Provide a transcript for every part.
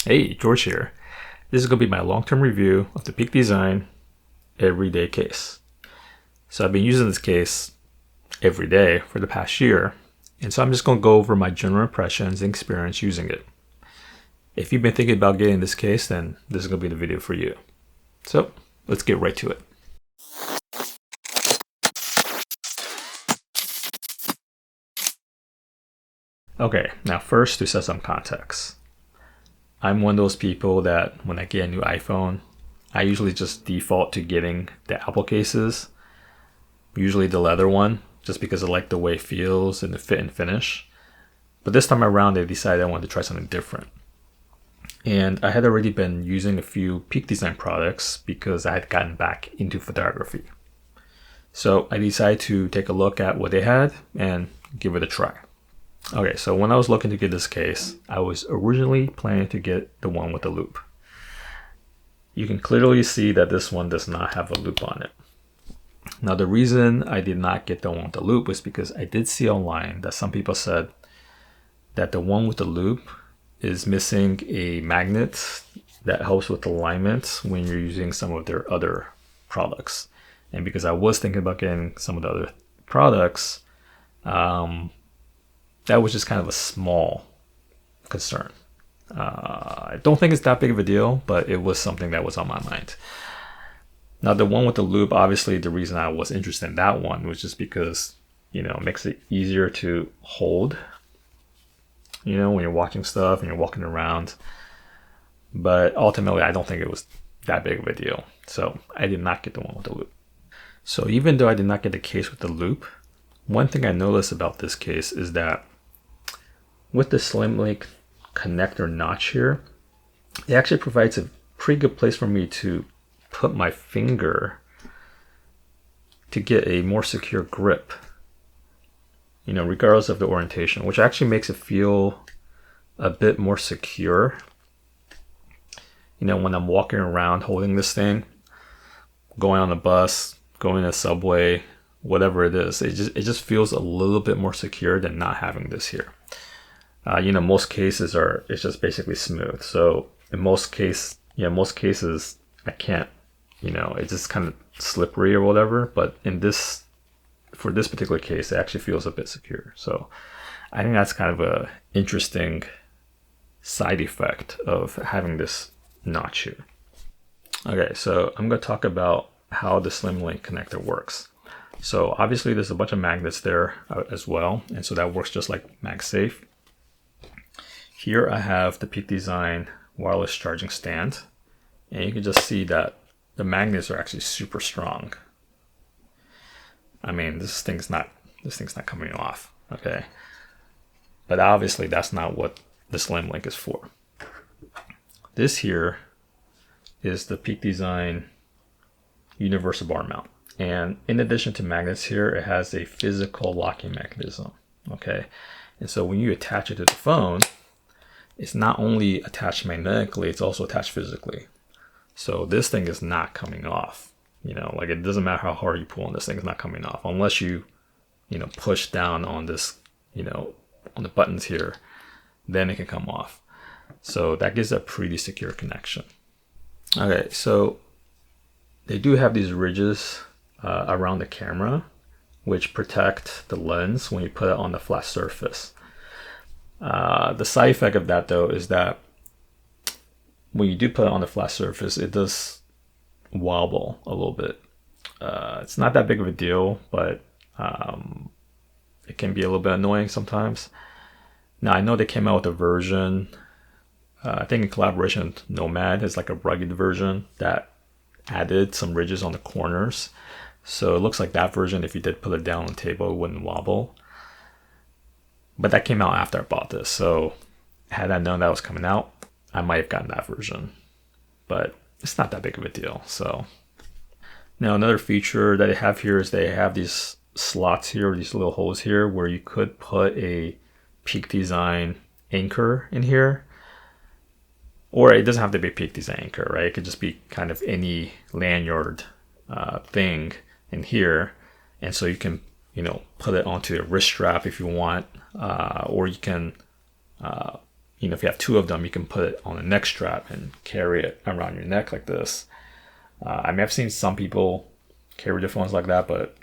Hey, George here. This is going to be my long-term review of the Peak Design everyday case. So I've been using this case every day for the past year, and so I'm just going to go over my general impressions and experience using it. If you've been thinking about getting this case, then this is going to be the video for you. So let's get right to it. Okay, now first to set some context. I'm one of those people that when I get a new iPhone, I usually just default to getting the Apple cases, usually the leather one, just because I like the way it feels and the fit and finish. But this time around, I decided I wanted to try something different. And I had already been using a few Peak Design products because I had gotten back into photography. So I decided to take a look at what they had and give it a try. Okay, so when I was looking to get this case, I was originally planning to get the one with the loop. You can clearly see that this one does not have a loop on it. Now, the reason I did not get the one with the loop was because I did see online that some people said that the one with the loop is missing a magnet that helps with alignment when you're using some of their other products. And because I was thinking about getting some of the other products, that was just kind of a small concern. I don't think it's that big of a deal, but it was something that was on my mind. Now, the one with the loop, obviously, the reason I was interested in that one was just because, it makes it easier to hold, when you're watching stuff and you're walking around. But ultimately, I don't think it was that big of a deal. So I did not get the one with the loop. So even though I did not get the case with the loop, one thing I noticed about this case is that with the SlimLink connector notch here, it actually provides a pretty good place for me to put my finger to get a more secure grip, regardless of the orientation, which actually makes it feel a bit more secure. When I'm walking around holding this thing, going on a bus, going to a subway, whatever it is, it just feels a little bit more secure than not having this here. Most cases it's just basically smooth. So in most cases, I can't, it's just kind of slippery or whatever. But for this particular case, it actually feels a bit secure. So I think that's kind of a interesting side effect of having this notch here. Okay, so I'm going to talk about how the SlimLink connector works. So obviously there's a bunch of magnets there as well. And so that works just like MagSafe. Here I have the Peak Design wireless charging stand, and you can just see that the magnets are actually super strong. I mean, this thing's not coming off, okay? But obviously that's not what the SlimLink is for. This here is the Peak Design universal bar mount. And in addition to magnets here, it has a physical locking mechanism, okay? And so when you attach it to the phone, it's not only attached magnetically, it's also attached physically. So this thing is not coming off. It doesn't matter how hard you pull on this thing, it's not coming off. Unless you, push down on this, on the buttons here, then it can come off. So that gives a pretty secure connection. Okay, so they do have these ridges around the camera, which protect the lens when you put it on the flat surface. The side effect of that, though, is that when you do put it on the flat surface, it does wobble a little bit. It's not that big of a deal, but it can be a little bit annoying sometimes. Now, I know they came out with a version, I think in collaboration with Nomad, it's like a rugged version that added some ridges on the corners. So it looks like that version, if you did put it down on the table, it wouldn't wobble. But that came out after I bought this, so had I known that was coming out, I might have gotten that version. But it's not that big of a deal. So now another feature that they have here is they have these slots here, these little holes here, where you could put a Peak Design anchor in here. Or it doesn't have to be a Peak Design anchor, right? It could just be kind of any lanyard thing in here. And so you can put it onto a wrist strap if you want, or you can, if you have two of them, you can put it on a neck strap and carry it around your neck like this. I mean, I've seen some people carry their phones like that, but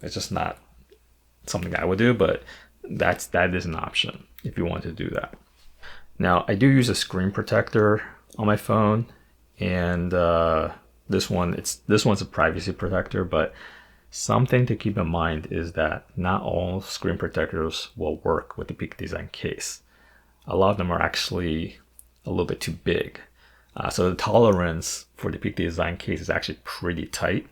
it's just not something I would do, but that is an option if you want to do that. Now, I do use a screen protector on my phone, and this one's a privacy protector, but something to keep in mind is that not all screen protectors will work with the Peak Design case. A lot of them are actually a little bit too big. So the tolerance for the Peak Design case is actually pretty tight.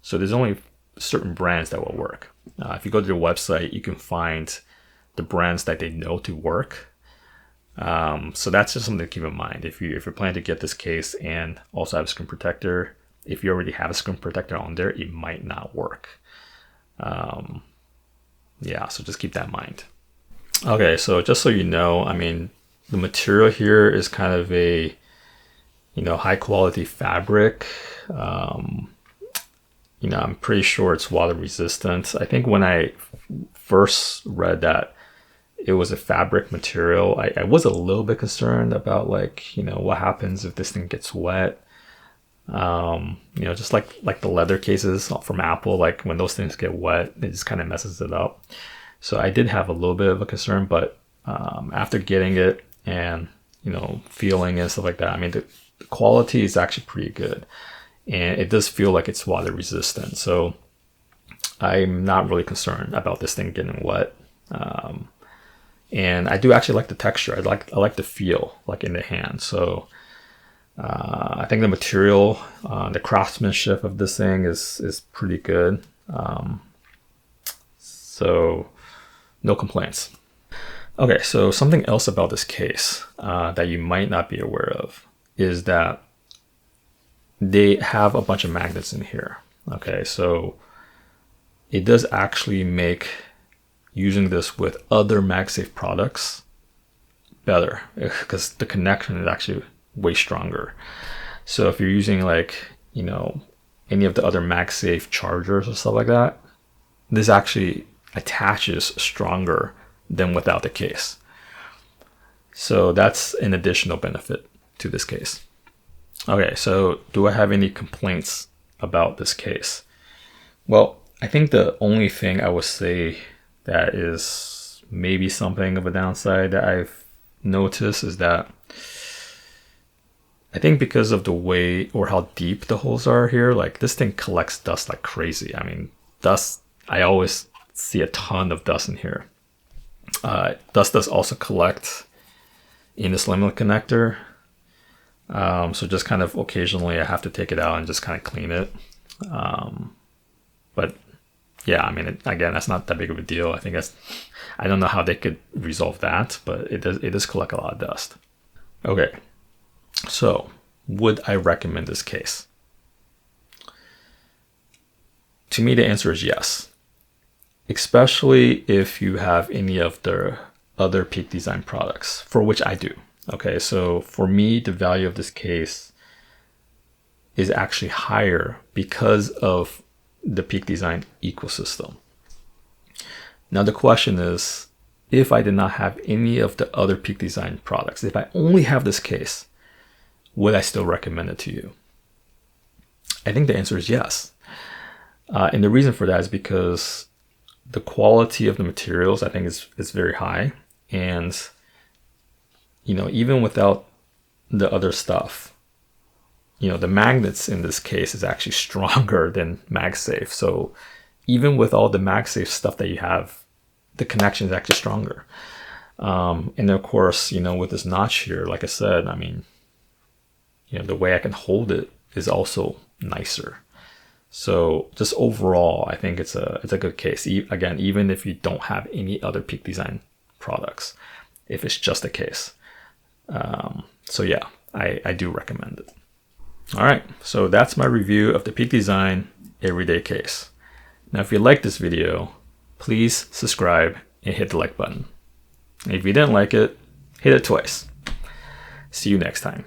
So there's only certain brands that will work. If you go to their website, you can find the brands that they know to work. So that's just something to keep in mind. If you're planning to get this case and also have a screen protector, if you already have a screen protector on there, it might not work. Yeah, so just keep that in mind. Okay, so just so you know, I mean, the material here is kind of a, high quality fabric. I'm pretty sure it's water resistant. I think when I first read that it was a fabric material, I was a little bit concerned about what happens if this thing gets wet. Just like the leather cases from Apple, like when those things get wet, it just kind of messes it up. So I did have a little bit of a concern, but after getting it and feeling and stuff like that, I mean the quality is actually pretty good, and it does feel like it's water resistant. So I'm not really concerned about this thing getting wet. And I do actually like the texture. I like the feel like in the hand. So I think the material, the craftsmanship of this thing is pretty good. So no complaints. Okay, so something else about this case that you might not be aware of is that they have a bunch of magnets in here. Okay, so it does actually make using this with other MagSafe products better, because the connection is actually way stronger. So if you're using any of the other MagSafe chargers or stuff like that, this actually attaches stronger than without the case. So that's an additional benefit to this case. Okay, so do I have any complaints about this case? Well, I think the only thing I would say that is maybe something of a downside that I've noticed is that I think because of the way or how deep the holes are here, this thing collects dust like crazy. I mean, dust, I always see a ton of dust in here. Dust does also collect in this limit connector. So just kind of occasionally I have to take it out and just kind of clean it. But yeah, I mean, again, that's not that big of a deal. I don't know how they could resolve that, but it does collect a lot of dust. Okay, so would I recommend this case? To me, the answer is yes, especially if you have any of the other Peak Design products, for which I do. Okay, so for me, the value of this case is actually higher because of the Peak Design ecosystem. Now the question is, if I did not have any of the other Peak Design products, if I only have this case, would I still recommend it to you? I think the answer is yes. And the reason for that is because the quality of the materials, I think, is very high. And, even without the other stuff, the magnets in this case is actually stronger than MagSafe. So even with all the MagSafe stuff that you have, the connection is actually stronger. And of course, with this notch here, like I said, I mean, the way I can hold it is also nicer. So just overall, I think it's a good case. Again, even if you don't have any other Peak Design products, if it's just a case. So yeah, I do recommend it. All right, so that's my review of the Peak Design Everyday Case. Now, if you like this video, please subscribe and hit the like button. And if you didn't like it, hit it twice. See you next time.